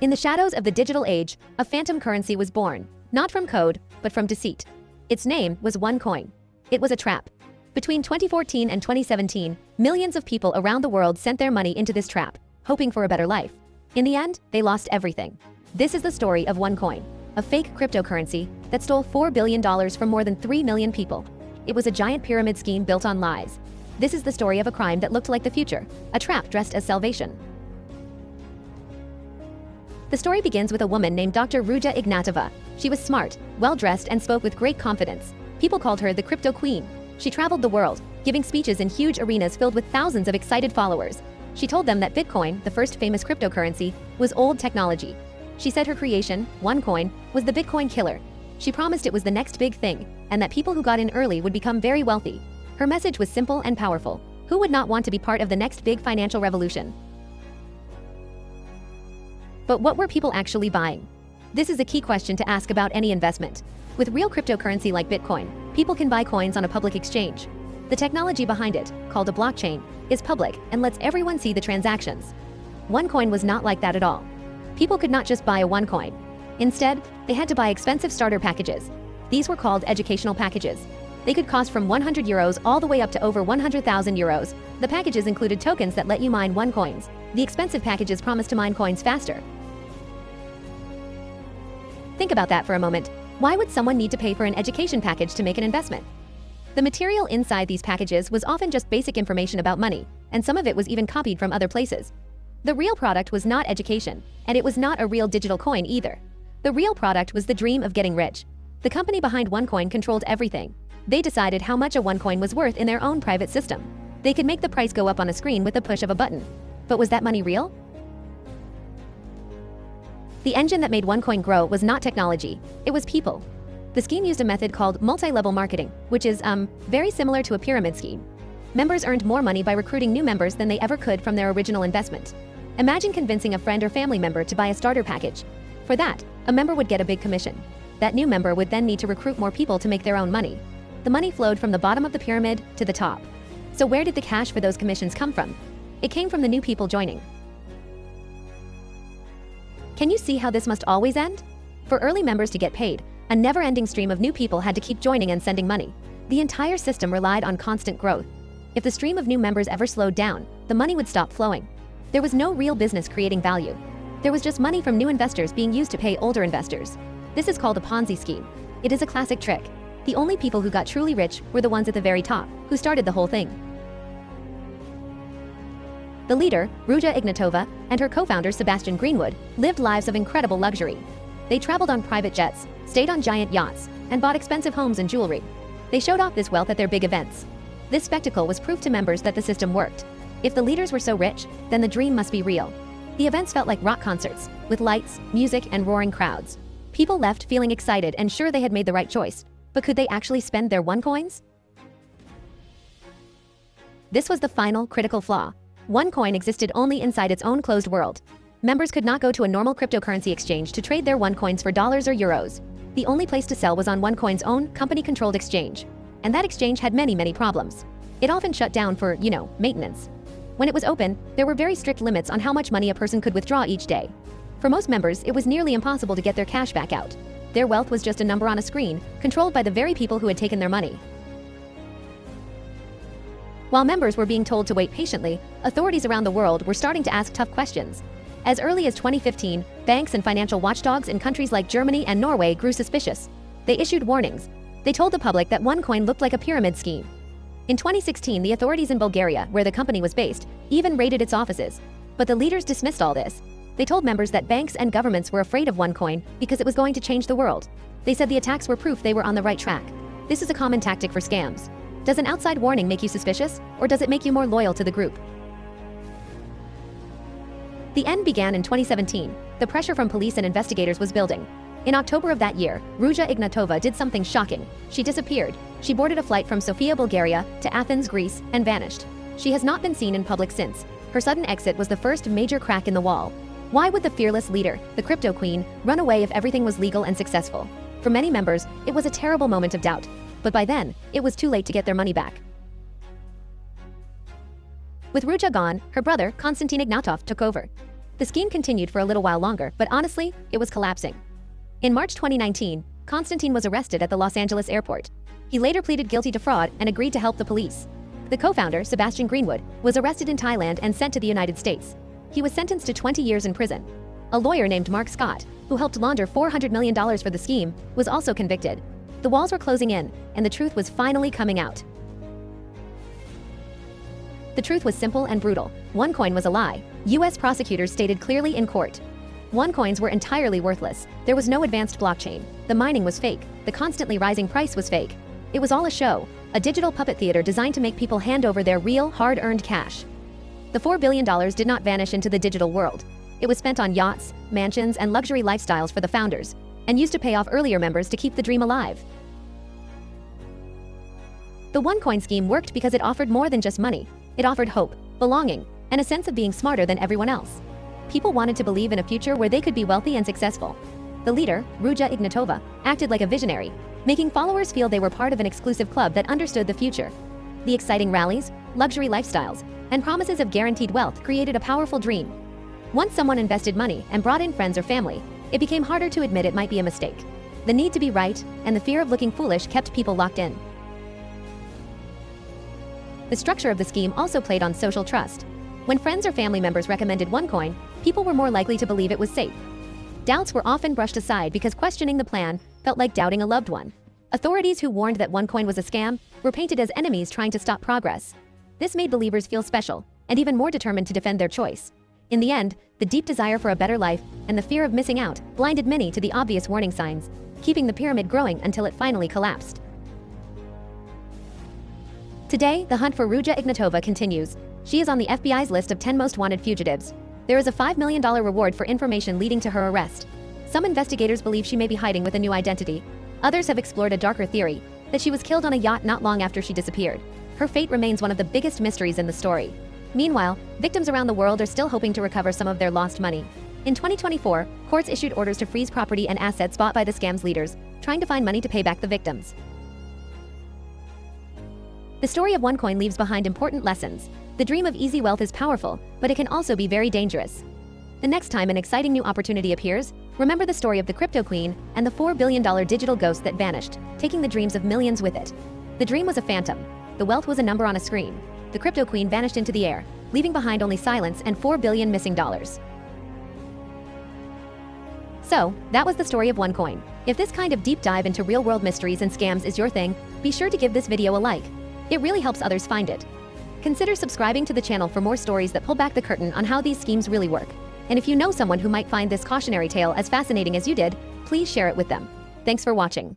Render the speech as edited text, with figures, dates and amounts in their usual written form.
In the shadows of the digital age, a phantom currency was born, not from code, but from deceit. Its name was OneCoin. It was a trap. Between 2014 and 2017, millions of people around the world sent their money into this trap, hoping for a better life. In the end, they lost everything. This is the story of OneCoin, a fake cryptocurrency that stole $4 billion from more than 3 million people. It was a giant pyramid scheme built on lies. This is the story of a crime that looked like the future, a trap dressed as salvation. The story begins with a woman named Dr. Ruja Ignatova. She was smart, well-dressed, and spoke with great confidence. People called her the Cryptoqueen. She traveled the world, giving speeches in huge arenas filled with thousands of excited followers. She told them that Bitcoin, the first famous cryptocurrency, was old technology. She said her creation, OneCoin, was the Bitcoin killer. She promised it was the next big thing, and that people who got in early would become very wealthy. Her message was simple and powerful. Who would not want to be part of the next big financial revolution? But what were people actually buying? This is a key question to ask about any investment. With real cryptocurrency like Bitcoin, people can buy coins on a public exchange. The technology behind it, called a blockchain, is public and lets everyone see the transactions. OneCoin was not like that at all. People could not just buy a OneCoin. Instead, they had to buy expensive starter packages. These were called educational packages. They could cost from 100 euros all the way up to over 100,000 euros. The packages included tokens that let you mine OneCoins. The expensive packages promised to mine coins faster. Think about that for a moment. Why would someone need to pay for an education package to make an investment? The material inside these packages was often just basic information about money, and some of it was even copied from other places. The real product was not education, and it was not a real digital coin either. The real product was the dream of getting rich. The company behind OneCoin controlled everything. They decided how much a OneCoin was worth in their own private system. They could make the price go up on a screen with the push of a button. But was that money real? The engine that made OneCoin grow was not technology, it was people. The scheme used a method called multi-level marketing, which is, very similar to a pyramid scheme. Members earned more money by recruiting new members than they ever could from their original investment. Imagine convincing a friend or family member to buy a starter package. For that, a member would get a big commission. That new member would then need to recruit more people to make their own money. The money flowed from the bottom of the pyramid to the top. So where did the cash for those commissions come from? It came from the new people joining. Can you see how this must always end? For early members to get paid, a never-ending stream of new people had to keep joining and sending money. The entire system relied on constant growth. If the stream of new members ever slowed down, the money would stop flowing. There was no real business creating value. There was just money from new investors being used to pay older investors. This is called a Ponzi scheme. It is a classic trick. The only people who got truly rich were the ones at the very top, who started the whole thing. The leader, Ruja Ignatova, and her co-founder Sebastian Greenwood, lived lives of incredible luxury. They traveled on private jets, stayed on giant yachts, and bought expensive homes and jewelry. They showed off this wealth at their big events. This spectacle was proof to members that the system worked. If the leaders were so rich, then the dream must be real. The events felt like rock concerts, with lights, music, and roaring crowds. People left feeling excited and sure they had made the right choice. But could they actually spend their OneCoins? This was the final, critical flaw. OneCoin existed only inside its own closed world. Members could not go to a normal cryptocurrency exchange to trade their OneCoins for dollars or euros. The only place to sell was on OneCoin's own, company-controlled exchange. And that exchange had many problems. It often shut down for, maintenance. When it was open, there were very strict limits on how much money a person could withdraw each day. For most members, it was nearly impossible to get their cash back out. Their wealth was just a number on a screen, controlled by the very people who had taken their money. While members were being told to wait patiently, authorities around the world were starting to ask tough questions. As early as 2015, banks and financial watchdogs in countries like Germany and Norway grew suspicious. They issued warnings. They told the public that OneCoin looked like a pyramid scheme. In 2016, the authorities in Bulgaria, where the company was based, even raided its offices. But the leaders dismissed all this. They told members that banks and governments were afraid of OneCoin because it was going to change the world. They said the attacks were proof they were on the right track. This is a common tactic for scams. Does an outside warning make you suspicious, or does it make you more loyal to the group? The end began in 2017. The pressure from police and investigators was building. In October of that year, Ruja Ignatova did something shocking. She disappeared. She boarded a flight from Sofia, Bulgaria, to Athens, Greece, and vanished. She has not been seen in public since. Her sudden exit was the first major crack in the wall. Why would the fearless leader, the Cryptoqueen, run away if everything was legal and successful? For many members, it was a terrible moment of doubt. But by then, it was too late to get their money back. With Ruja gone, her brother, Konstantin Ignatov, took over. The scheme continued for a little while longer, but honestly, it was collapsing. In March 2019, Constantine was arrested at the Los Angeles airport. He later pleaded guilty to fraud and agreed to help the police. The co-founder, Sebastian Greenwood, was arrested in Thailand and sent to the United States. He was sentenced to 20 years in prison. A lawyer named Mark Scott, who helped launder $400 million for the scheme, was also convicted. The walls were closing in, and the truth was finally coming out. The truth was simple and brutal. OneCoin was a lie. US prosecutors stated clearly in court. OneCoins were entirely worthless. There was no advanced blockchain. The mining was fake. The constantly rising price was fake. It was all a show, a digital puppet theater designed to make people hand over their real, hard-earned cash. The $4 billion did not vanish into the digital world. It was spent on yachts, mansions, and luxury lifestyles for the founders, and used to pay off earlier members to keep the dream alive. The OneCoin scheme worked because it offered more than just money. It offered hope, belonging, and a sense of being smarter than everyone else. People wanted to believe in a future where they could be wealthy and successful. The leader, Ruja Ignatova, acted like a visionary, making followers feel they were part of an exclusive club that understood the future. The exciting rallies, luxury lifestyles, and promises of guaranteed wealth created a powerful dream. Once someone invested money and brought in friends or family, it became harder to admit it might be a mistake. The need to be right and the fear of looking foolish kept people locked in. The structure of the scheme also played on social trust. When friends or family members recommended OneCoin, people were more likely to believe it was safe. Doubts were often brushed aside because questioning the plan felt like doubting a loved one. Authorities who warned that OneCoin was a scam were painted as enemies trying to stop progress. This made believers feel special and even more determined to defend their choice. In the end, the deep desire for a better life and the fear of missing out blinded many to the obvious warning signs, keeping the pyramid growing until it finally collapsed. Today, the hunt for Ruja Ignatova continues. She is on the FBI's list of 10 most wanted fugitives. There is a $5 million reward for information leading to her arrest. Some investigators believe she may be hiding with a new identity. Others have explored a darker theory, that she was killed on a yacht not long after she disappeared. Her fate remains one of the biggest mysteries in the story. Meanwhile, victims around the world are still hoping to recover some of their lost money. In 2024, courts issued orders to freeze property and assets bought by the scam's leaders, trying to find money to pay back the victims. The story of OneCoin leaves behind important lessons. The dream of easy wealth is powerful, but it can also be very dangerous. The next time an exciting new opportunity appears, remember the story of the Cryptoqueen and the $4 billion digital ghost that vanished, taking the dreams of millions with it. The dream was a phantom. The wealth was a number on a screen. The Cryptoqueen vanished into the air, leaving behind only silence and $4 billion missing dollars. So, that was the story of OneCoin. If this kind of deep dive into real-world mysteries and scams is your thing, be sure to give this video a like. It really helps others find it. Consider subscribing to the channel for more stories that pull back the curtain on how these schemes really work. And if you know someone who might find this cautionary tale as fascinating as you did, please share it with them. Thanks for watching.